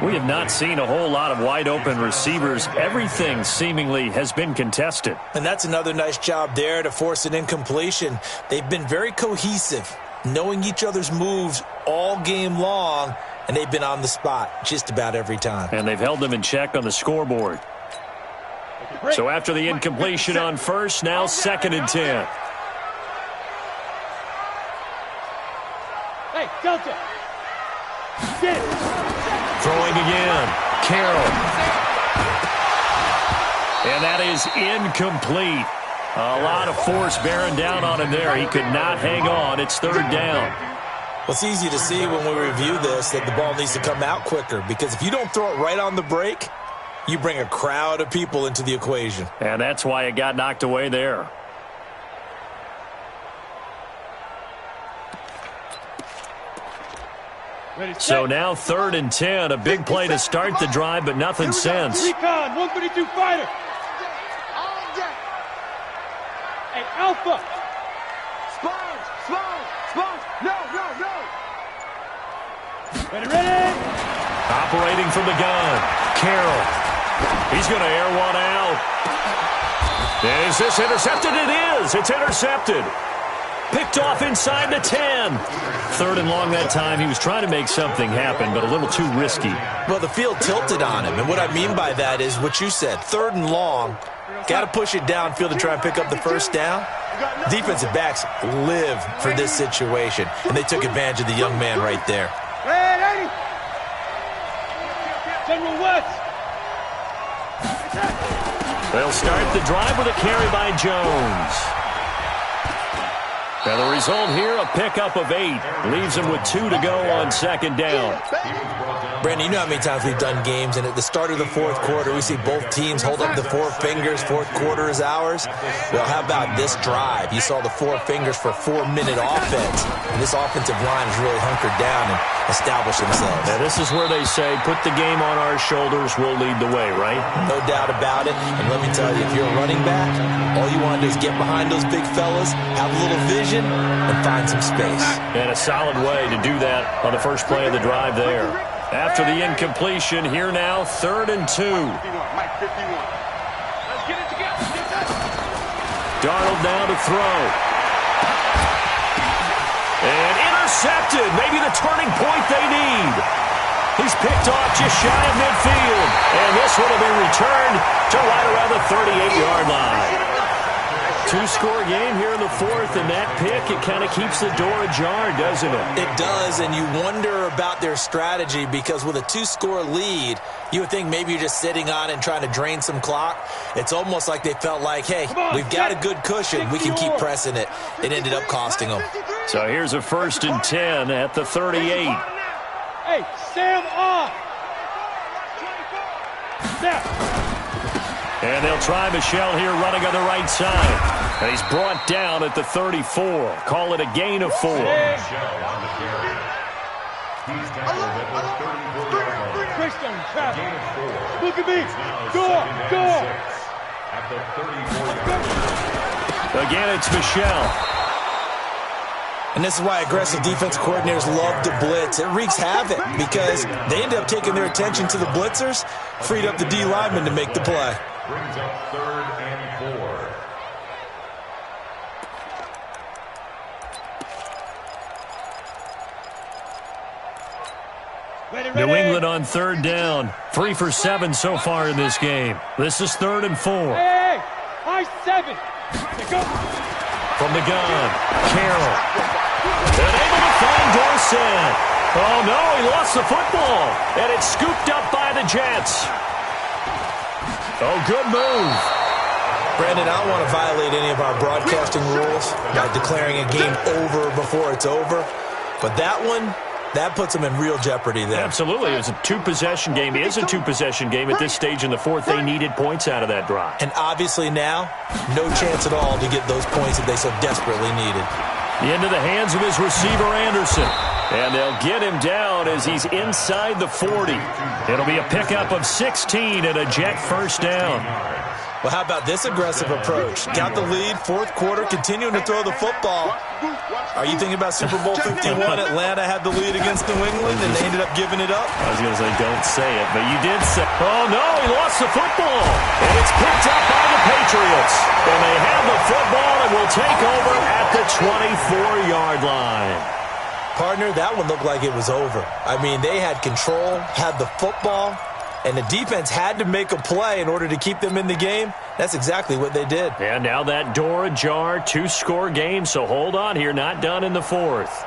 We have not seen a whole lot of wide open receivers. Everything seemingly has been contested. And that's another nice job there to force an incompletion. They've been very cohesive, knowing each other's moves all game long, and they've been on the spot just about every time. And they've held them in check on the scoreboard. So after the incompletion on 1st, now 2nd and 10. Hey, Delta. Throwing again. Carroll. And that is incomplete. A lot of force bearing down on him there. He could not hang on. It's 3rd down. Well, it's easy to see when we review this that the ball needs to come out quicker, because if you don't throw it right on the break, you bring a crowd of people into the equation. And that's why it got knocked away there. So now 3rd and 10, a big play to start the drive, but nothing since. Recon, 132 fighter. Hey, Alpha. Sponge. No. Ready. Operating from the gun. Carroll. He's going to air one out. Is this intercepted? It is. It's intercepted. Picked off inside the 10. 3rd and long that time. He was trying to make something happen, but a little too risky. Well, the field tilted on him, and what I mean by that is what you said. 3rd and long. Got to push it downfield to try and pick up the first down. Defensive backs live for this situation, and they took advantage of the young man right there. Ready. General West. They'll start the drive with a carry by Jones. And the result here, a pickup of 8. Leaves him with 2 to go on 2nd down. Brandon, you know how many times we've done games, and at the start of the 4th quarter, we see both teams hold up the 4 fingers, 4th quarter is ours. Well, how about this drive? You saw the 4 fingers for 4-minute offense, and this offensive line has really hunkered down and established themselves. Now, this is where they say, put the game on our shoulders, we'll lead the way, right? No doubt about it, and let me tell you, if you're a running back, all you want to do is get behind those big fellas, have a little vision, and find some space. And a solid way to do that on the first play of the drive there. After the incompletion, here now, 3rd and 2. Mike 51. Let's get it together. Darnold now to throw. And intercepted. Maybe the turning point they need. He's picked off just shy of midfield. And this one will be returned to right around the 38-yard line. 2-score game here in the 4th, and that pick, it kind of keeps the door ajar, doesn't it? It does, and you wonder about their strategy, because with a 2-score lead, you would think maybe you're just sitting on it and trying to drain some clock. It's almost like they felt like, hey, we've got a good cushion. We can keep pressing it. It ended up costing them. So here's a 1st and 10 at the 38. Hey, Sam off. Snap. And they'll try Michelle here running on the right side. And he's brought down at the 34. Call it a gain of 4. Christian, travel. Look at me. Go. Again, it's Michelle. And this is why aggressive defense coordinators love to blitz. It wreaks havoc because they end up taking their attention to the blitzers, freed up the D lineman to make the play. Brings up 3rd and 4. New England on 3rd down. 3 for 7 so far in this game. This is 3rd and 4. Hey, high 7. Go. From the gun, Carroll. And able to find Dorsett. Oh, no, he lost the football. And it's scooped up by the Jets. Oh, good move. Brandon, I don't want to violate any of our broadcasting rules by declaring a game over before it's over. But that one, that puts them in real jeopardy there. Absolutely. It was a 2-possession game. It is a 2-possession game at this stage in the 4th. They needed points out of that drive. And obviously now, no chance at all to get those points that they so desperately needed. Into the hands of his receiver, Anderson. And they'll get him down as he's inside the 40. It'll be a pickup of 16 and a Jet 1st down. Well, how about this aggressive approach? Got the lead, 4th quarter, continuing to throw the football. Are you thinking about Super Bowl 51? Atlanta had the lead against New England, and they ended up giving it up? I was going to say, don't say it, but you did say. Oh, no, he lost the football. And it's picked up by the Patriots. And they have the football and will take over at the 24-yard line. Partner, that one looked like it was over. I mean, they had control, had the football, and the defense had to make a play in order to keep them in the game. That's exactly what they did. And now that door ajar, 2-score game, so hold on here, not done in the 4th.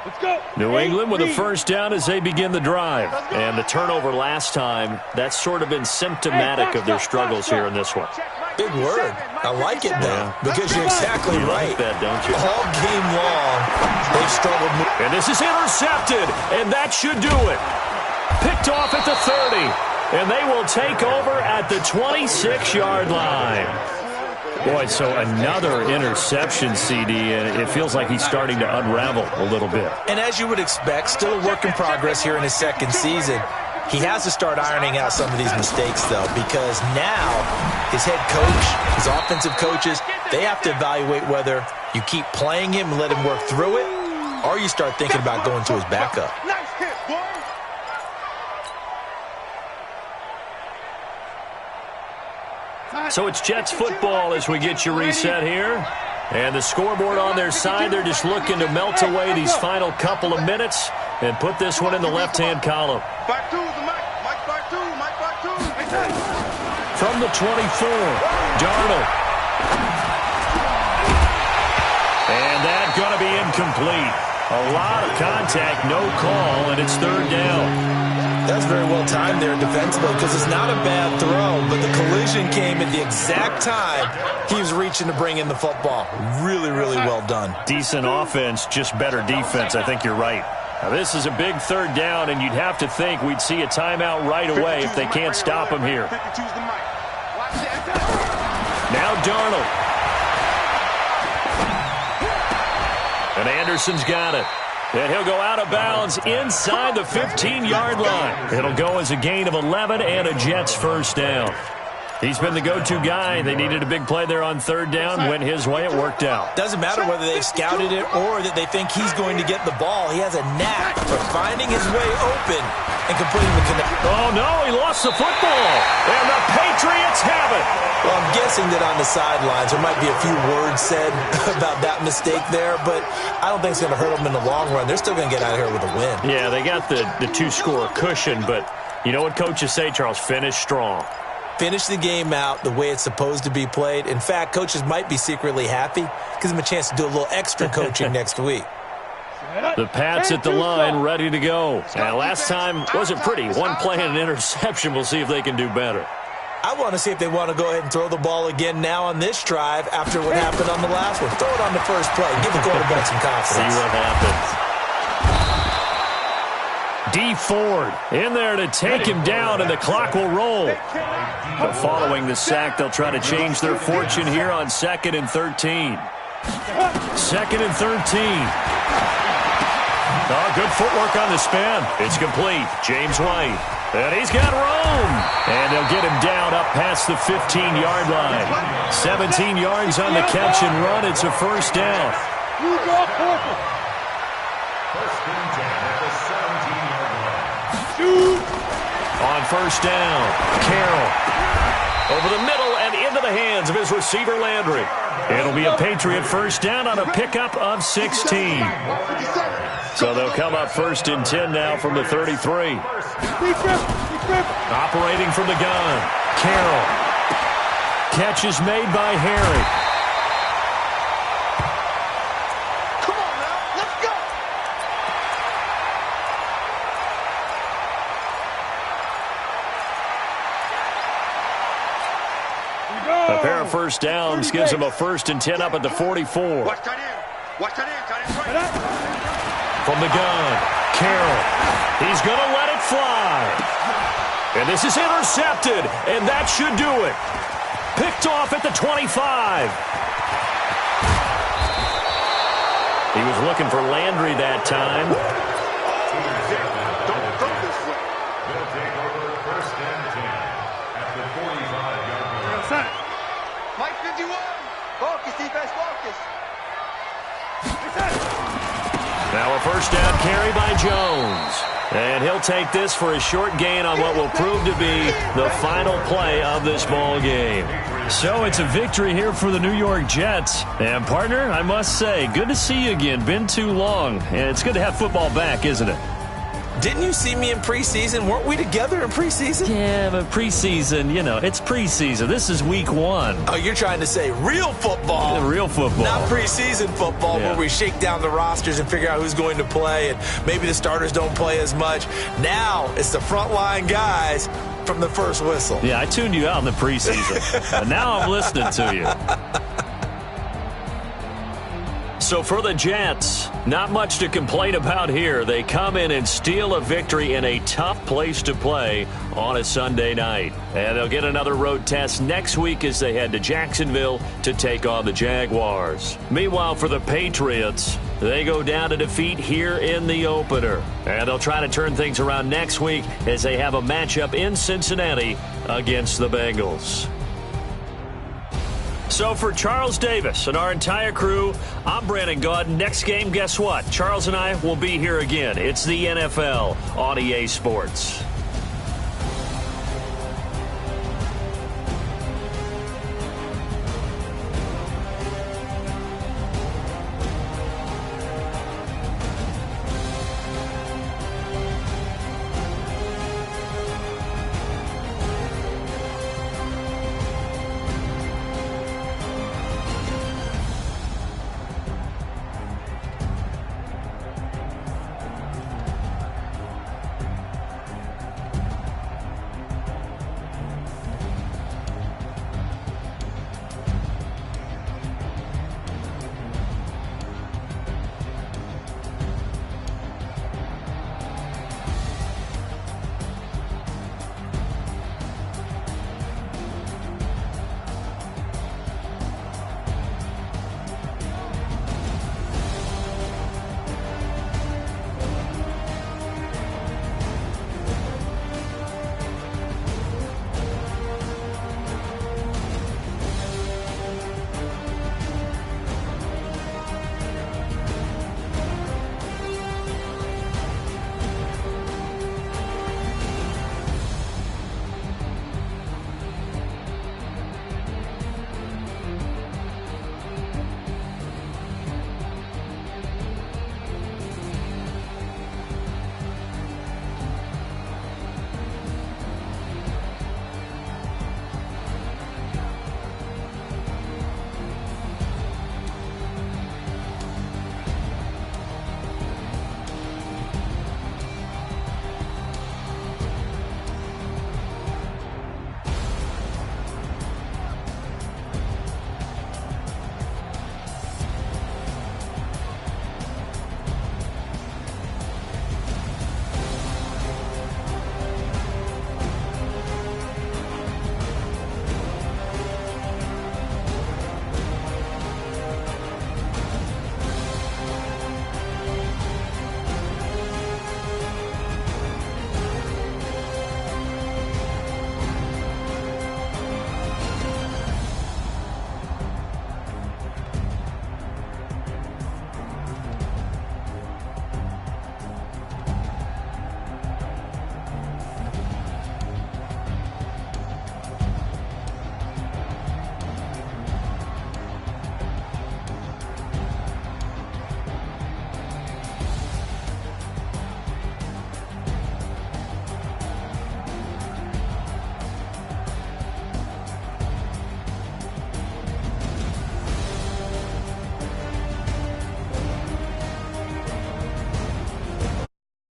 Let's go. New England with a 1st down as they begin the drive. And the turnover last time, that's sort of been symptomatic of their struggles here in this one. Check Mike Big word. I like it, though, because you're exactly right. Like that, don't you? All game long, they've struggled. And this is intercepted, and that should do it. Picked off at the 30, and they will take over at the 26-yard line. Boy, so another interception, CD, and it feels like he's starting to unravel a little bit. And as you would expect, still a work in progress here in his second season. He has to start ironing out some of these mistakes, though, because now his head coach, his offensive coaches, they have to evaluate whether you keep playing him and let him work through it, or you start thinking about going to his backup. Nice hit, boy. So it's Jets football as we get you reset here. And the scoreboard on their side, they're just looking to melt away these final couple of minutes and put this one in the left-hand column. Back two, the Mike back two, Mike back two. From the 24, Darnold. And that's going to be incomplete. A lot of contact, no call, and it's third down. That's very well timed there defensively because it's not a bad throw, but the collision came at the exact time he was reaching to bring in the football. Really, really well done. Decent offense, just better defense. I think you're right. Now, this is a big third down, and you'd have to think we'd see a timeout right away if they can't stop him here. Now Darnold. And Anderson's got it. And he'll go out of bounds inside the 15-yard line. It'll go as a gain of 11 and a Jets first down. He's been the go-to guy. They needed a big play there on third down. Went his way. It worked out. Doesn't matter whether they've scouted it or that they think he's going to get the ball. He has a knack for finding his way open and completing the connect. Oh, no, he lost the football. And the Patriots have it. Well, I'm guessing that on the sidelines there might be a few words said about that mistake there, but I don't think it's going to hurt them in the long run. They're still going to get out of here with a win. Yeah, they got the two-score cushion, but you know what coaches say, Charles? Finish strong. Finish the game out the way it's supposed to be played. In fact, coaches might be secretly happy. Gives them a chance to do a little extra coaching next week. The Pats at the line, ready to go. And last time wasn't pretty. One play and an interception. We'll see if they can do better. I want to see if they want to go ahead and throw the ball again now on this drive after what happened on the last one. Throw it on the first play. Give the quarterback some confidence. See what happens. D. Ford in there to take him down, and the clock will roll. But following the sack, they'll try to change their fortune here on 2nd and 13. 2nd and 13. Oh, good footwork on the spin. It's complete. James White. And he's got room. And they'll get him down up past the 15-yard line. 17 yards on the catch and run. It's a first down. First and 10 at the 17-yard line. On first down, Carroll. Over the middle and into the hands of his receiver, Landry. It'll be a Patriot first down on a pickup of 16. So they'll come up first and 10 now from the 33. Operating from the gun, Carroll. Catch is made by Harry. Come on now, let's go. A pair of first downs gives them a first and 10 up at the 44. Watch that in. Watch that in. Right. From the gun, Carroll. He's going to let it fly. And this is intercepted, and that should do it. Picked off at the 25. He was looking for Landry that time. Don't throw this way. They'll take over first and 10 at the 45-yard line. Mike 51. Focus, defense, focus. Now a first down carry by Jones. And he'll take this for a short gain on what will prove to be the final play of this ball game. So it's a victory here for the New York Jets. And, partner, I must say, good to see you again. Been too long. And it's good to have football back, isn't it? Didn't you see me in preseason? Weren't we together in preseason? Yeah, but preseason, you know, it's preseason. This is week 1. Oh, you're trying to say real football. Yeah, real football. Not preseason football Yeah. where we shake down the rosters and figure out who's going to play and maybe the starters don't play as much. Now it's the frontline guys from the first whistle. Yeah, I tuned you out in the preseason. But now I'm listening to you. So for the Jets, not much to complain about here. They come in and steal a victory in a tough place to play on a Sunday night. And they'll get another road test next week as they head to Jacksonville to take on the Jaguars. Meanwhile, for the Patriots, they go down to defeat here in the opener. And they'll try to turn things around next week as they have a matchup in Cincinnati against the Bengals. So for Charles Davis and our entire crew, I'm Brandon Gaudin. Next game, guess what? Charles and I will be here again. It's the NFL on EA Sports.